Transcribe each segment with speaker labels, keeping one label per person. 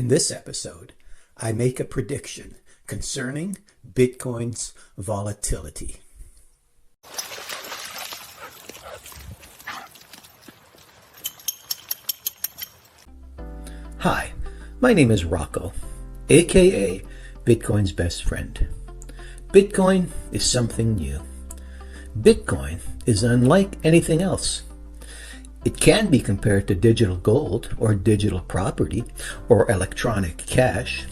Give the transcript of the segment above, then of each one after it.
Speaker 1: In this episode, I make a prediction concerning Bitcoin's volatility. Hi, my name is Rocco, aka Bitcoin's best friend. Bitcoin is something new. Bitcoin is unlike anything else. It can be compared to digital gold or digital property or electronic cash.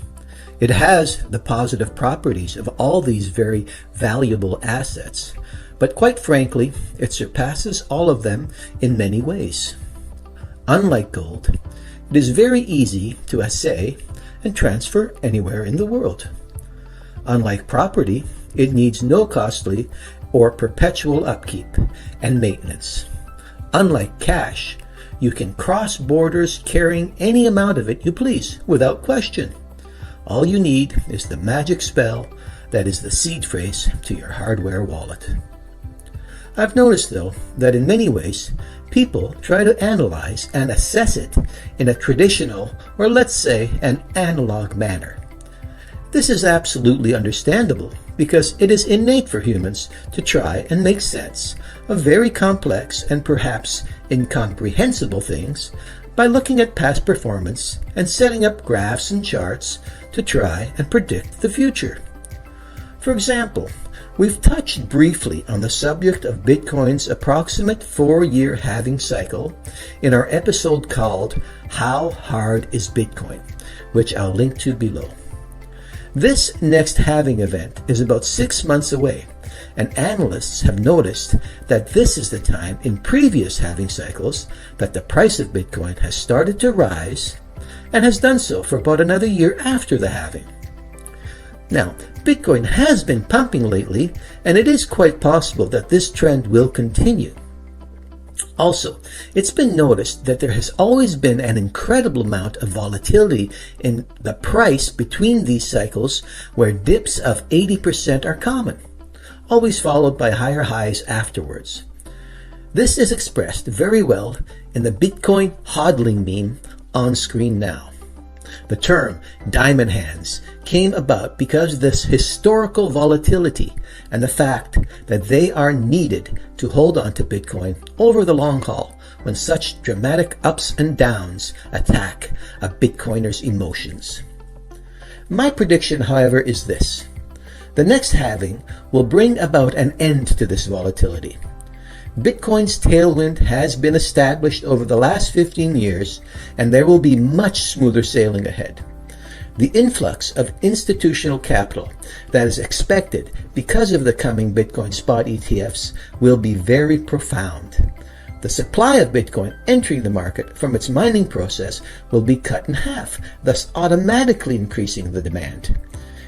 Speaker 1: It has the positive properties of all these very valuable assets, but quite frankly, it surpasses all of them in many ways. Unlike gold, it is very easy to assay and transfer anywhere in the world. Unlike property, it needs no costly or perpetual upkeep and maintenance. Unlike cash, you can cross borders carrying any amount of it you please without question. All you need is the magic spell that is the seed phrase to your hardware wallet. I've noticed, though, that in many ways, people try to analyze and assess it in a traditional, or let's say an analog manner. This is absolutely understandable because it is innate for humans to try and make sense of very complex and perhaps incomprehensible things by looking at past performance and setting up graphs and charts to try and predict the future. For example, we've touched briefly on the subject of Bitcoin's approximate 4-year halving cycle in our episode called How Hard is Bitcoin?, which I'll link to below. This next halving event is about 6 months away, and analysts have noticed that this is the time in previous halving cycles that the price of Bitcoin has started to rise and has done so for about another year after the halving. Now, Bitcoin has been pumping lately, and it is quite possible that this trend will continue. Also, it's been noticed that there has always been an incredible amount of volatility in the price between these cycles, where dips of 80% are common, always followed by higher highs afterwards. This is expressed very well in the Bitcoin hodling meme on screen now. The term diamond hands came about because of this historical volatility and the fact that they are needed to hold on to Bitcoin over the long haul when such dramatic ups and downs attack a Bitcoiner's emotions. My prediction, however, is this. The next halving will bring about an end to this volatility. Bitcoin's tailwind has been established over the last 15 years, and there will be much smoother sailing ahead. The influx of institutional capital that is expected because of the coming Bitcoin spot ETFs will be very profound. The supply of Bitcoin entering the market from its mining process will be cut in half, thus automatically increasing the demand.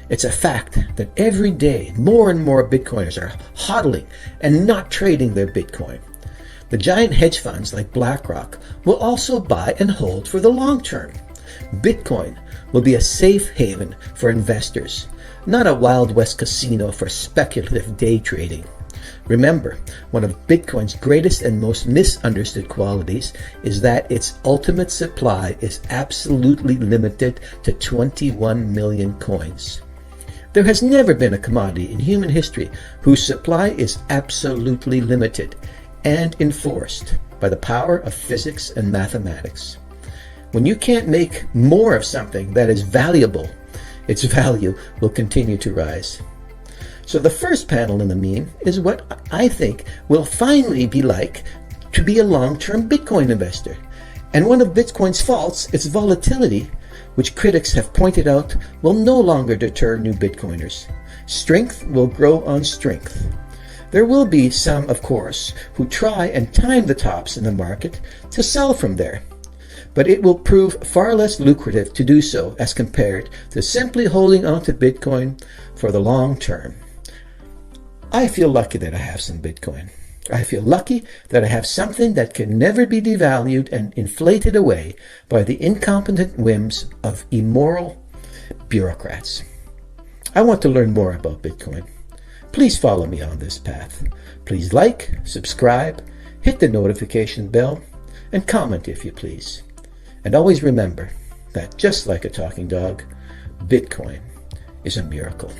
Speaker 1: It's a fact that every day more and more Bitcoiners are hodling and not trading their Bitcoin. The giant hedge funds like BlackRock will also buy and hold for the long term. Bitcoin will be a safe haven for investors, not a Wild West casino for speculative day trading. Remember, one of Bitcoin's greatest and most misunderstood qualities is that its ultimate supply is absolutely limited to 21 million coins. There has never been a commodity in human history whose supply is absolutely limited and enforced by the power of physics and mathematics. When you can't make more of something that is valuable, its value will continue to rise. So the first panel in the meme is what I think will finally be like to be a long-term Bitcoin investor. And one of Bitcoin's faults is volatility, which critics have pointed out will no longer deter new Bitcoiners. Strength will grow on strength. There will be some, of course, who try and time the tops in the market to sell from there. But it will prove far less lucrative to do so as compared to simply holding on to Bitcoin for the long term. I feel lucky that I have some Bitcoin. I feel lucky that I have something that can never be devalued and inflated away by the incompetent whims of immoral bureaucrats. I want to learn more about Bitcoin. Please follow me on this path. Please like, subscribe, hit the notification bell, and comment if you please. And always remember, that just like a talking dog, Bitcoin is a miracle.